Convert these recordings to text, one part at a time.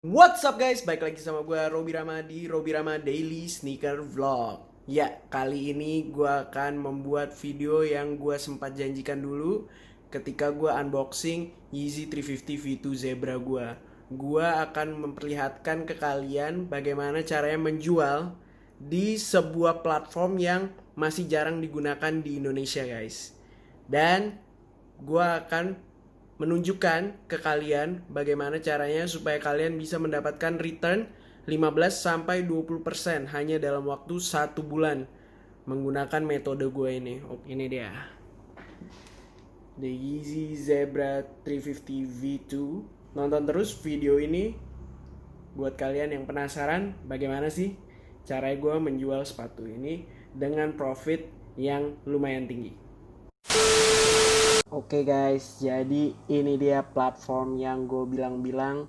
What's up guys, balik lagi sama gue Robi Rama di Robi Rama Daily Sneaker Vlog. Ya, kali ini gue akan membuat video yang gue sempat janjikan dulu ketika gue unboxing Yeezy 350 V2 Zebra gue. Gue akan memperlihatkan ke kalian bagaimana caranya menjual di sebuah platform yang masih jarang digunakan di Indonesia guys. Dan gue akan menunjukkan ke kalian bagaimana caranya supaya kalian bisa mendapatkan return 15 sampai 20% hanya dalam waktu 1 bulan menggunakan metode gue ini. Oh, ini dia. The Yeezy Zebra 350 V2. Nonton terus video ini buat kalian yang penasaran bagaimana sih cara gue menjual sepatu ini dengan profit yang lumayan tinggi. Oke guys, jadi ini dia platform yang gue bilang-bilang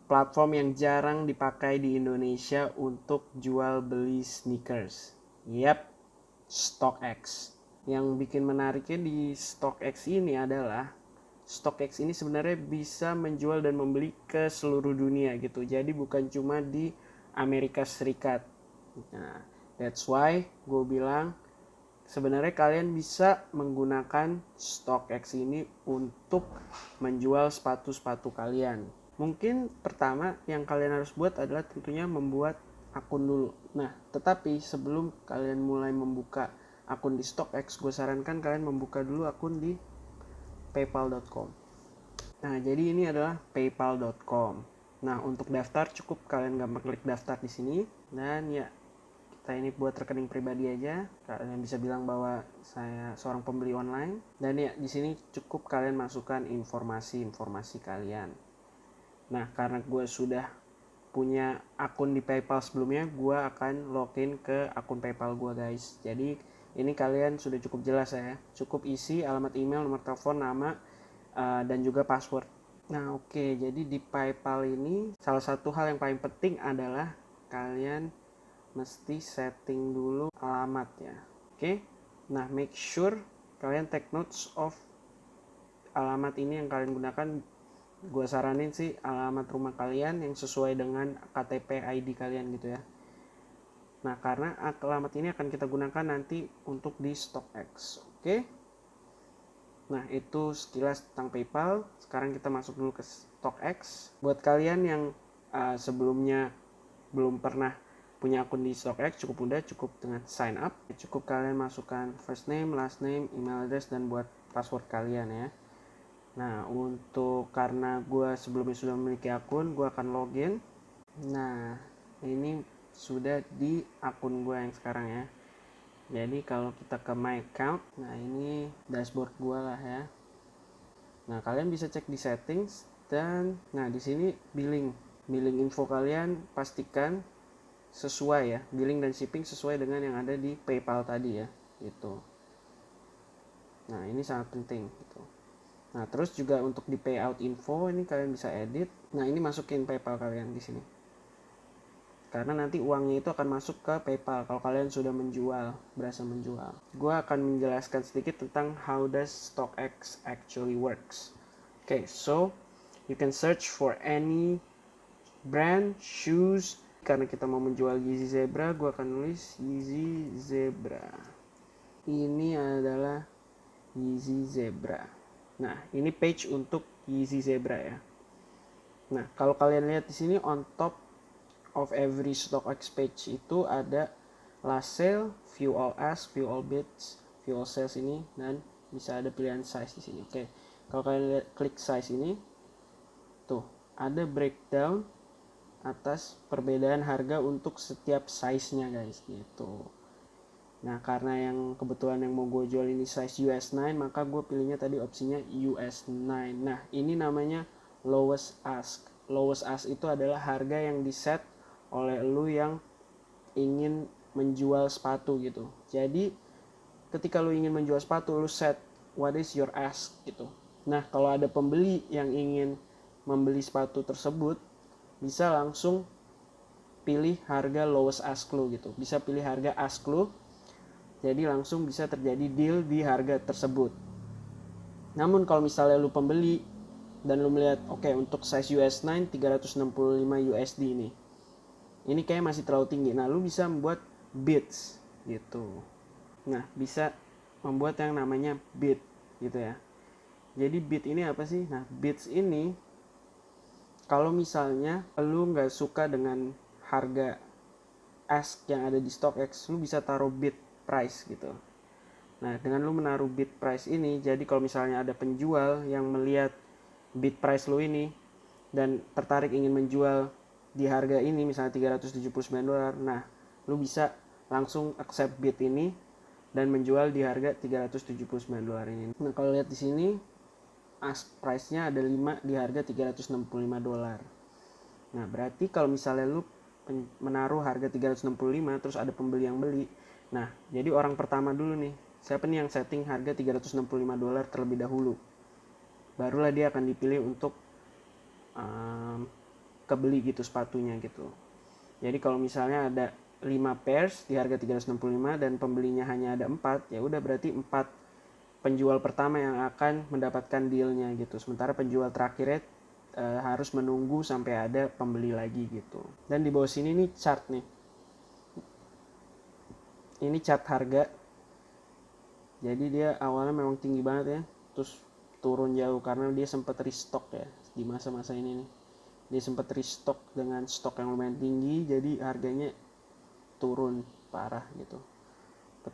platform yang jarang dipakai di Indonesia untuk jual beli sneakers. Yap, StockX. Yang bikin menariknya di StockX ini adalah StockX ini sebenarnya bisa menjual dan membeli ke seluruh dunia gitu. Jadi bukan cuma di Amerika Serikat. Nah, that's why gue bilang sebenarnya kalian bisa menggunakan StockX ini untuk menjual sepatu-sepatu kalian. Mungkin pertama yang kalian harus buat adalah tentunya membuat akun dulu. Nah, tetapi sebelum kalian mulai membuka akun di StockX, gue sarankan kalian membuka dulu akun di paypal.com. Nah, jadi ini adalah paypal.com. Nah, untuk daftar cukup kalian gampang klik daftar di sini dan ya ini buat rekening pribadi aja. Kalian bisa bilang bahwa saya seorang pembeli online. Dan ya, di sini cukup kalian masukkan informasi-informasi kalian. Nah, karena gue sudah punya akun di PayPal sebelumnya, gue akan login ke akun PayPal gue guys. Jadi ini kalian sudah cukup jelas ya. Cukup isi alamat email, nomor telepon, nama, dan juga password. Nah oke, jadi di PayPal ini salah satu hal yang paling penting adalah kalian mesti setting dulu alamat ya. Oke. Nah, make sure kalian take notes of alamat ini yang kalian gunakan. Gue saranin sih alamat rumah kalian yang sesuai dengan KTP ID kalian gitu ya. Nah, karena alamat ini akan kita gunakan nanti untuk di StockX. Oke. Nah, itu sekilas tentang PayPal. Sekarang kita masuk dulu ke StockX. Buat kalian yang sebelumnya belum pernah punya akun di StockX, cukup mudah, cukup dengan sign up. Cukup kalian masukkan first name, last name, email address, dan buat password kalian ya. Nah, untuk karena gue sebelumnya sudah memiliki akun, gue akan login. Nah, ini sudah di akun gue yang sekarang ya. Jadi kalau kita ke my account, nah ini dashboard gue lah ya. Nah, kalian bisa cek di settings dan nah di sini billing info kalian pastikan sesuai ya, billing dan shipping sesuai dengan yang ada di PayPal tadi ya, gitu. Nah, ini sangat penting gitu. Nah, terus juga untuk di payout info ini kalian bisa edit. Nah, ini masukin PayPal kalian di sini. Karena nanti uangnya itu akan masuk ke PayPal kalau kalian sudah menjual, berhasil menjual. Gue akan menjelaskan sedikit tentang how does StockX actually works. Okay, so you can search for any brand, shoes. Karena kita mau menjual Yeezy Zebra, gue akan nulis Yeezy Zebra. Ini adalah Yeezy Zebra. Nah, ini page untuk Yeezy Zebra ya. Nah, kalau kalian lihat di sini on top of every StockX page itu ada last sale, view all ask, view all bids, view all sales ini, dan bisa ada pilihan size di sini. Oke, kalau kalian lihat klik size ini, tuh ada breakdown atas perbedaan harga untuk setiap size-nya guys gitu. Nah, karena yang kebetulan yang mau gue jual ini size US9, maka gue pilihnya tadi opsinya US9. Nah, ini namanya lowest ask. Lowest ask itu adalah harga yang diset oleh lu yang ingin menjual sepatu gitu. Jadi, ketika lu ingin menjual sepatu, lu set what is your ask gitu. Nah, kalau ada pembeli yang ingin membeli sepatu tersebut, bisa langsung pilih harga lowest ask lu gitu. Bisa pilih harga ask lu. Jadi langsung bisa terjadi deal di harga tersebut. Namun kalau misalnya lu pembeli dan lu melihat oke, untuk size US9 365 USD nih. Ini kayak masih terlalu tinggi. Nah, lu bisa membuat bids gitu. Nah, bisa membuat yang namanya bid gitu ya. Jadi bid ini apa sih? Nah, bids ini kalau misalnya lu nggak suka dengan harga ask yang ada di StockX, lu bisa taruh bid price gitu. Nah, dengan lu menaruh bid price ini, jadi kalau misalnya ada penjual yang melihat bid price lu ini dan tertarik ingin menjual di harga ini misalnya $379, nah lu bisa langsung accept bid ini dan menjual di harga $379 ini. Nah, kalau lihat di sini ask price-nya ada 5 di harga $365. Nah, berarti kalau misalnya lu menaruh harga 365 terus ada pembeli yang beli. Nah, jadi orang pertama dulu nih. Siapa nih yang setting harga $365 terlebih dahulu? Barulah dia akan dipilih untuk kebeli gitu sepatunya gitu. Jadi kalau misalnya ada 5 pairs di harga 365 dan pembelinya hanya ada 4, ya udah berarti 4 penjual pertama yang akan mendapatkan dealnya gitu. Sementara penjual terakhirnya harus menunggu sampai ada pembeli lagi gitu. Dan di bawah sini nih chart nih. Ini chart harga. Jadi dia awalnya memang tinggi banget ya, terus turun jauh karena dia sempat restock ya di masa-masa ini nih. Dia sempat restock dengan stok yang lumayan tinggi, jadi harganya turun parah gitu.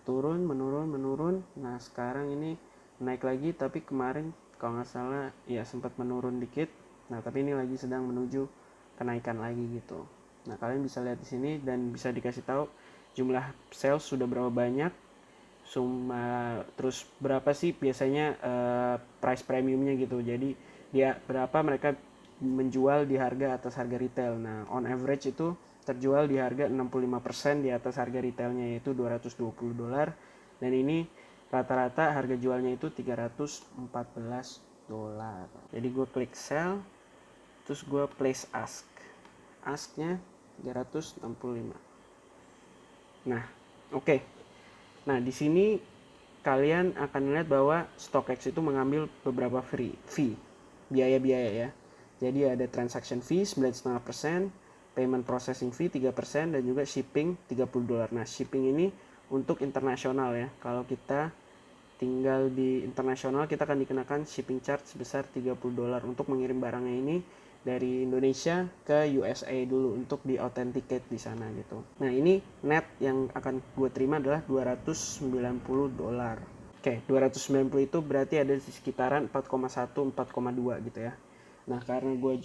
Turun, menurun. Nah, sekarang ini naik lagi, tapi kemarin kalau nggak salah ya sempat menurun dikit. Nah, tapi ini lagi sedang menuju kenaikan lagi gitu. Nah, kalian bisa lihat di sini dan bisa dikasih tahu jumlah sales sudah berapa banyak, terus berapa sih biasanya price premiumnya gitu. Jadi dia berapa mereka menjual di harga atas harga retail. Nah, on average itu terjual di harga 65% di atas harga retailnya, yaitu $220, dan ini rata-rata harga jualnya itu $314. Jadi gue klik sell, terus gue place asknya 365. Nah, oke. Nah, di sini kalian akan melihat bahwa StockX itu mengambil beberapa fee, biaya-biaya ya. Jadi ada transaction fee 9,5%, payment processing fee 3%, dan juga shipping $30. Nah, shipping ini untuk internasional ya. Kalau kita tinggal di internasional, kita akan dikenakan shipping charge sebesar $30 untuk mengirim barangnya ini dari Indonesia ke USA dulu untuk di authenticate di sana gitu. Nah, ini net yang akan gue terima adalah $290. Oke, 290 itu berarti ada di sekitaran 4,1 4,2 gitu ya. Nah, karena gue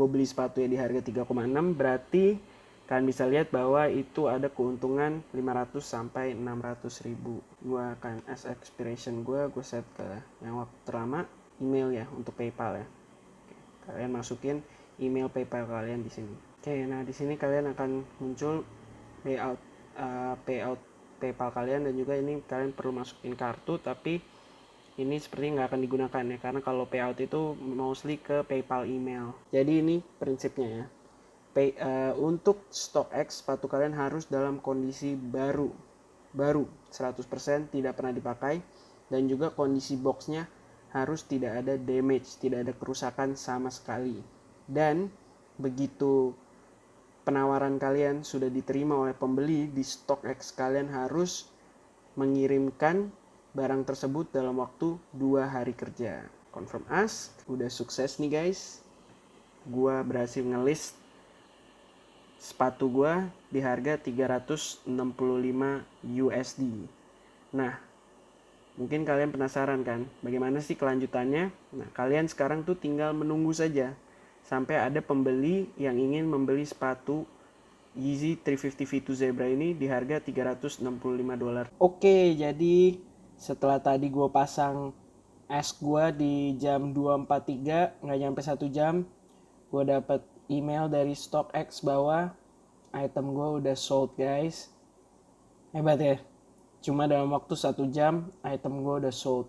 beli sepatunya di harga 3,6, berarti kalian bisa lihat bahwa itu ada keuntungan 500 sampai 600 ribu. Gue akan as expiration gue set ke yang waktu terlama, email ya untuk PayPal ya. Kalian masukin email PayPal kalian di sini. Oke, nah di sini kalian akan muncul payout PayPal kalian, dan juga ini kalian perlu masukin kartu, tapi ini seperti nggak akan digunakan ya, karena kalau payout itu mostly ke PayPal email. Jadi ini prinsipnya ya. Untuk StockX sepatu kalian harus dalam kondisi baru 100% tidak pernah dipakai, dan juga kondisi boxnya harus tidak ada damage, tidak ada kerusakan sama sekali. Dan begitu penawaran kalian sudah diterima oleh pembeli di StockX, kalian harus mengirimkan barang tersebut dalam waktu 2 hari kerja. Confirm ask, udah sukses nih guys. Gua berhasil ngelist sepatu gua di harga 365 USD. Nah, mungkin kalian penasaran kan, bagaimana sih kelanjutannya? Nah, kalian sekarang tuh tinggal menunggu saja sampai ada pembeli yang ingin membeli sepatu Yeezy 350 V2 Zebra ini di harga $365. Oke, jadi setelah tadi gue pasang ask gue di jam 2.43, nggak nyampe 1 jam, gue dapet email dari StockX bahwa item gue udah sold guys. Hebat ya, cuma dalam waktu 1 jam item gue udah sold.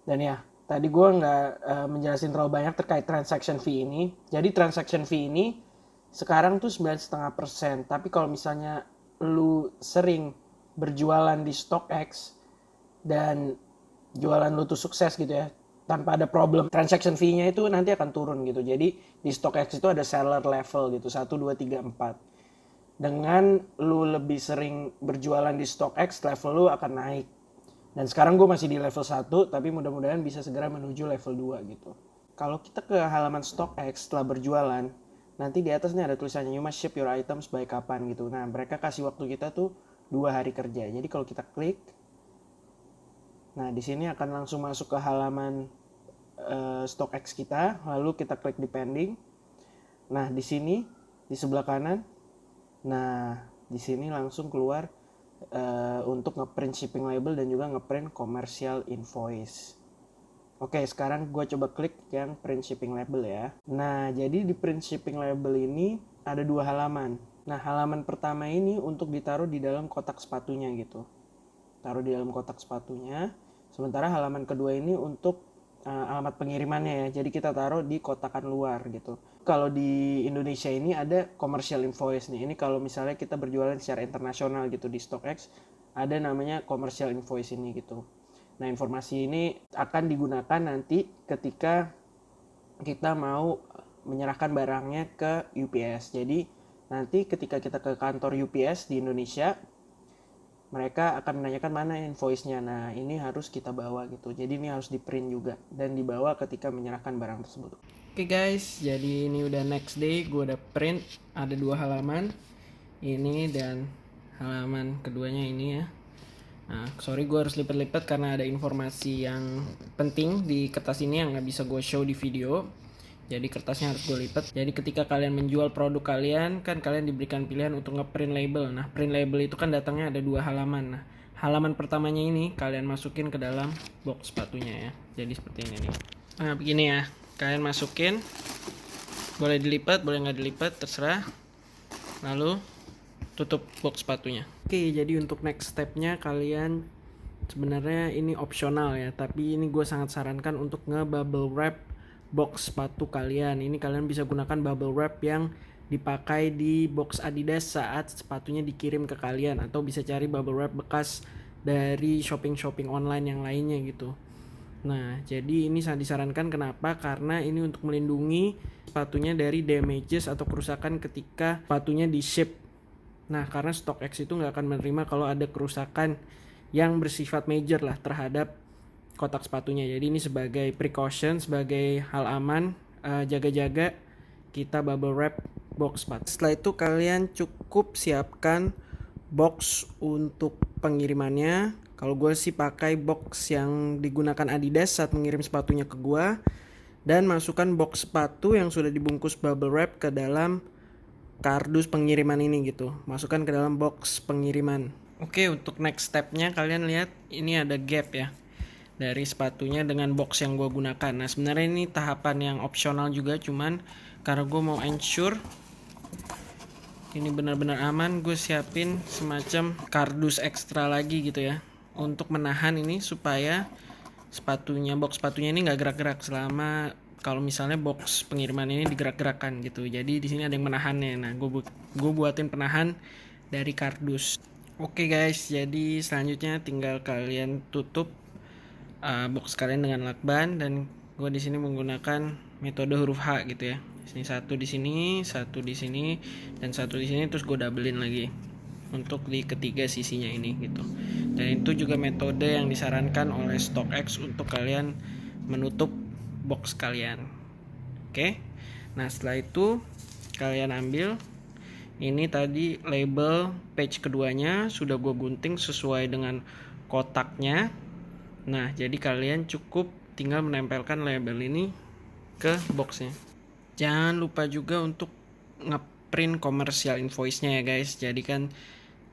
Dan ya, tadi gue nggak menjelasin terlalu banyak terkait transaction fee ini. Jadi transaction fee ini sekarang tuh 9,5%. Tapi kalau misalnya lu sering berjualan di StockX dan jualan lu tuh sukses gitu ya, tanpa ada problem. Transaction fee-nya itu nanti akan turun gitu. Jadi di StockX itu ada seller level gitu, 1, 2, 3, 4. Dengan lu lebih sering berjualan di StockX, level lu akan naik. Dan sekarang gue masih di level 1, tapi mudah-mudahan bisa segera menuju level 2 gitu. Kalau kita ke halaman StockX setelah berjualan, nanti di atasnya ada tulisannya you must ship your items by kapan gitu. Nah, mereka kasih waktu kita tuh 2 hari kerja. Jadi kalau kita klik, nah di sini akan langsung masuk ke halaman StockX kita, lalu kita klik di pending. Nah, di sini di sebelah kanan, nah di sini langsung keluar untuk ngeprint shipping label dan juga ngeprint commercial invoice. Oke, sekarang gue coba klik yang print shipping label ya. Nah, jadi di print shipping label ini ada 2 halaman. Nah, halaman pertama ini untuk ditaruh di dalam kotak sepatunya gitu. Taruh di dalam kotak sepatunya. Sementara halaman kedua ini untuk alamat pengirimannya ya. Jadi kita taruh di kotakan luar gitu. Kalau di Indonesia ini ada commercial invoice nih. Ini kalau misalnya kita berjualan secara internasional gitu di StockX, ada namanya commercial invoice ini gitu. Nah, informasi ini akan digunakan nanti ketika kita mau menyerahkan barangnya ke UPS. Jadi nanti ketika kita ke kantor UPS di Indonesia, mereka akan menanyakan mana invoice-nya. Nah, ini harus kita bawa gitu. Jadi ini harus di-print juga dan dibawa ketika menyerahkan barang tersebut. Oke guys, jadi ini udah next day, gue udah print, ada 2 halaman. Ini dan halaman keduanya ini ya. Nah, sorry gue harus lipat-lipat karena ada informasi yang penting di kertas ini yang nggak bisa gue show di video. Jadi kertasnya harus gue lipat. Jadi ketika kalian menjual produk kalian, kan kalian diberikan pilihan untuk ngeprint label. Nah, print label itu kan datangnya ada 2 halaman. Nah, halaman pertamanya ini kalian masukin ke dalam box sepatunya ya. Jadi seperti ini nih. Nah, begini ya. Kalian masukin. Boleh dilipat, boleh nggak dilipat, terserah. Lalu tutup box sepatunya. Oke, jadi untuk next stepnya kalian sebenarnya ini opsional ya. Tapi ini gue sangat sarankan untuk nge-bubble wrap box sepatu kalian. Ini kalian bisa gunakan bubble wrap yang dipakai di box Adidas saat sepatunya dikirim ke kalian, atau bisa cari bubble wrap bekas dari shopping online yang lainnya gitu. Nah, jadi ini sangat disarankan. Kenapa? Karena ini untuk melindungi sepatunya dari damages atau kerusakan ketika sepatunya di ship. Nah, karena StockX itu nggak akan menerima kalau ada kerusakan yang bersifat major lah terhadap kotak sepatunya. Jadi ini sebagai precaution, sebagai hal aman, jaga-jaga kita bubble wrap box sepatu. Setelah itu kalian cukup siapkan box untuk pengirimannya. Kalau gue sih pakai box yang digunakan Adidas saat mengirim sepatunya ke gue, dan masukkan box sepatu yang sudah dibungkus bubble wrap ke dalam kardus pengiriman ini gitu. Masukkan ke dalam box pengiriman. Oke, untuk next stepnya kalian lihat ini ada gap ya dari sepatunya dengan box yang gue gunakan. Nah, sebenarnya ini tahapan yang opsional juga, cuman karena gue mau ensure ini benar-benar aman, gue siapin semacam kardus ekstra lagi gitu ya, untuk menahan ini supaya box sepatunya ini nggak gerak-gerak selama kalau misalnya box pengiriman ini digerak-gerakan gitu. Jadi di sini ada yang menahannya. Nah, gue buatin penahan dari kardus. Oke guys, jadi selanjutnya tinggal kalian tutup box kalian dengan lakban, dan gue di sini menggunakan metode huruf H gitu ya. Sini satu di sini, satu di sini, dan satu di sini, terus gue doublein lagi untuk di ketiga sisinya ini gitu. Dan itu juga metode yang disarankan oleh StockX untuk kalian menutup box kalian. Oke. Nah, setelah itu kalian ambil ini tadi label page keduanya, sudah gue gunting sesuai dengan kotaknya. Nah, jadi kalian cukup tinggal menempelkan label ini ke boxnya. Jangan lupa juga untuk ngeprint commercial invoice-nya ya guys. Jadi kan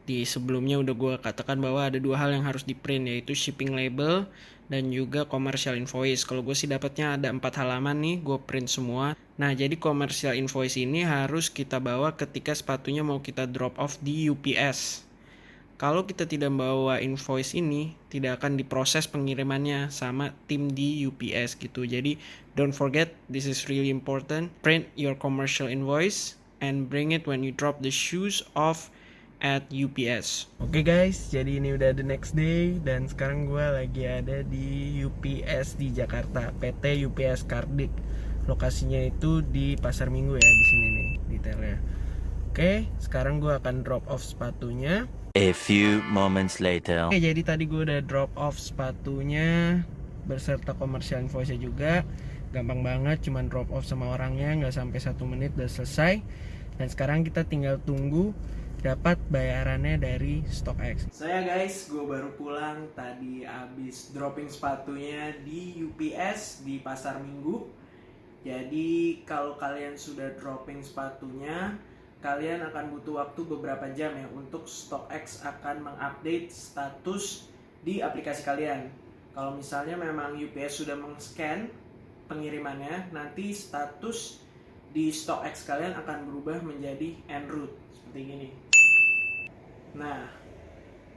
di sebelumnya udah gue katakan bahwa ada 2 hal yang harus di print, yaitu shipping label dan juga commercial invoice. Kalau gue sih dapatnya ada 4 halaman nih, gue print semua. Nah, jadi commercial invoice ini harus kita bawa ketika sepatunya mau kita drop off di UPS. Kalau kita tidak membawa invoice ini, tidak akan diproses pengirimannya sama tim di UPS gitu. Jadi don't forget, this is really important. Print your commercial invoice and bring it when you drop the shoes off at UPS. Oke guys, jadi ini udah the next day dan sekarang gue lagi ada di UPS di Jakarta, PT UPS Kardik. Lokasinya itu di Pasar Minggu ya, di sini nih detailnya. Oke, sekarang gue akan drop off sepatunya. A few moments later. Oke, jadi tadi gue udah drop off sepatunya beserta commercial invoice juga. Gampang banget, cuman drop off sama orangnya, nggak sampai 1 menit udah selesai. Dan sekarang kita tinggal tunggu dapat bayarannya dari StockX. Saya guys, gue baru pulang tadi abis dropping sepatunya di UPS di Pasar Minggu. Jadi kalau kalian sudah dropping sepatunya, kalian akan butuh waktu beberapa jam ya untuk StockX akan mengupdate status di aplikasi kalian. Kalau misalnya memang UPS sudah meng-scan pengirimannya, nanti status di StockX kalian akan berubah menjadi en route seperti gini. Nah,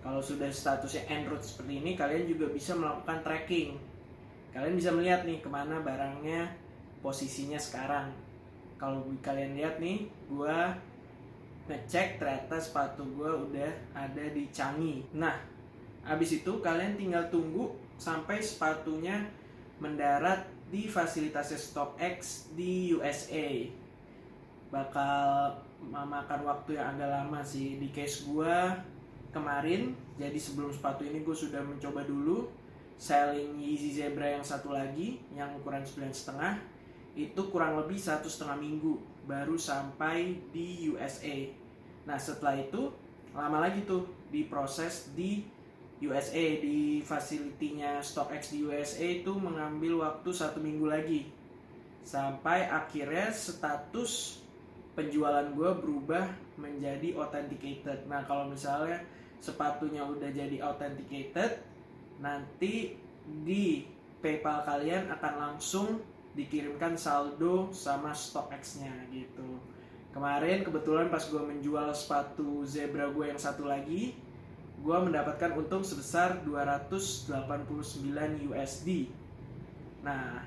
kalau sudah statusnya en route seperti ini, kalian juga bisa melakukan tracking. Kalian bisa melihat nih kemana barangnya posisinya sekarang. Kalau kalian lihat nih, gua ngecek ternyata sepatu gue udah ada di Changi. Nah, abis itu kalian tinggal tunggu sampai sepatunya mendarat di fasilitasnya StockX di USA. Bakal memakan waktu yang agak lama sih. Di case gue kemarin, jadi sebelum sepatu ini gue sudah mencoba dulu selling Yeezy Zebra yang satu lagi, yang ukuran 9,5. Itu kurang lebih 1,5 minggu baru sampai di USA. Nah setelah itu lama lagi tuh diproses di USA, di facility-nya StockX di USA itu mengambil waktu 1 minggu lagi sampai akhirnya status penjualan gue berubah menjadi authenticated. Nah kalau misalnya sepatunya udah jadi authenticated, nanti di PayPal kalian akan langsung dikirimkan saldo sama StockX-nya gitu. Kemarin kebetulan pas gue menjual sepatu Zebra gue yang satu lagi, gue mendapatkan untung sebesar 289 USD. Nah,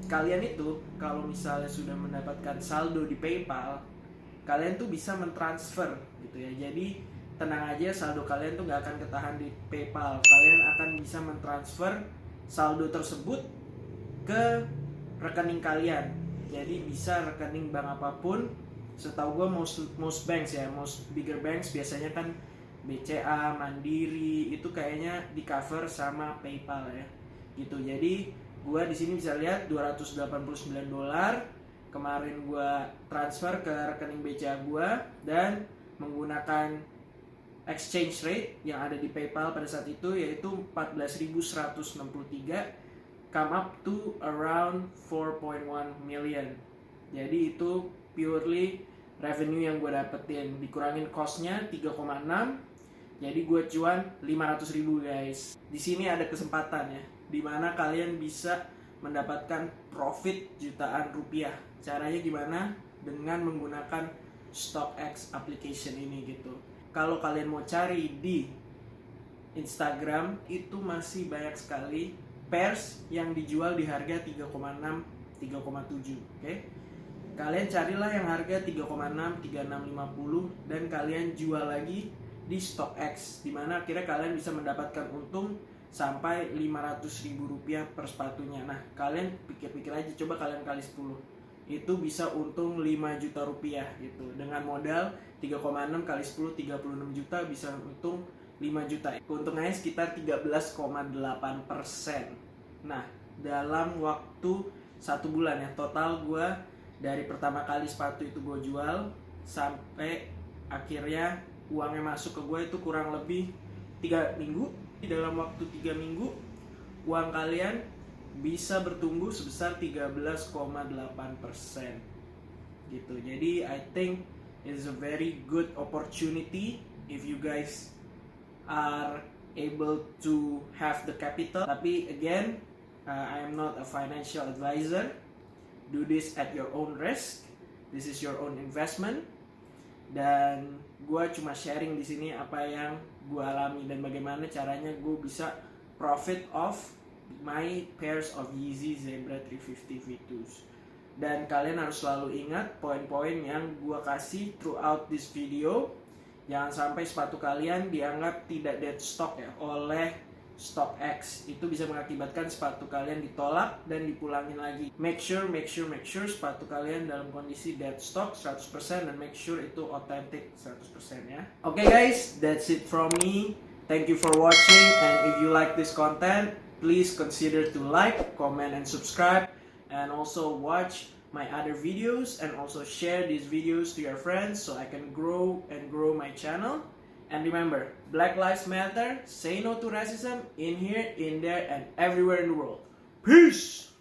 kalian itu kalau misalnya sudah mendapatkan saldo di PayPal, kalian tuh bisa mentransfer gitu ya. Jadi tenang aja, saldo kalian tuh gak akan ketahan di PayPal. Kalian akan bisa mentransfer saldo tersebut ke rekening kalian. Jadi bisa rekening bank apapun. Setahu gue most banks ya, most bigger banks biasanya kan BCA, Mandiri itu kayaknya di cover sama PayPal ya. Gitu. Jadi gue di sini bisa lihat $289. Kemarin gue transfer ke rekening BCA gue dan menggunakan exchange rate yang ada di PayPal pada saat itu yaitu 14.163, come up to around 4.1 million. Jadi itu purely revenue yang gue dapetin, dikurangin costnya 3,6, jadi gue cuan 500.000 guys. Di sini ada kesempatan ya, dimana kalian bisa mendapatkan profit jutaan rupiah. Caranya gimana? Dengan menggunakan StockX application ini gitu. Kalau kalian mau cari di Instagram itu masih banyak sekali pairs yang dijual di harga 3,6, 3,7, oke? Kalian carilah yang harga 3,6, 3650 dan kalian jual lagi di StockX, dimana akhirnya kalian bisa mendapatkan untung sampai Rp500.000 per sepatunya. Nah, kalian pikir-pikir aja, coba kalian kali 10. Itu bisa untung 5 juta rupiah gitu. Dengan modal 3,6 kali 10, 36 juta bisa untung 5 juta. Keuntungannya sekitar 13,8%. Nah, dalam waktu 1 bulan ya, total gue dari pertama kali sepatu itu gue jual sampai akhirnya uangnya masuk ke gue itu kurang lebih 3 minggu. Dalam waktu 3 minggu uang kalian bisa bertumbuh sebesar 13,8% gitu. Jadi I think it's a very good opportunity if you guys are able to have the capital. Tapi again, I am not a financial advisor. Do this at your own risk. This is your own investment. Dan gue cuma sharing di sini apa yang gue alami dan bagaimana caranya gue bisa profit off my pairs of Yeezy Zebra 350 V2s. Dan kalian harus selalu ingat poin-poin yang gue kasih throughout this video. Jangan sampai sepatu kalian dianggap tidak dead stock ya oleh StockX. Itu bisa mengakibatkan sepatu kalian ditolak dan dipulangin lagi. Make sure sepatu kalian dalam kondisi dead stock 100% dan make sure itu authentic 100% ya. Okay guys, that's it from me. Thank you for watching, and if you like this content, please consider to like, comment, and subscribe, and also watch my other videos, and also share these videos to your friends so I can grow my channel. And remember, Black Lives Matter, say no to racism in here, in there, and everywhere in the world. Peace!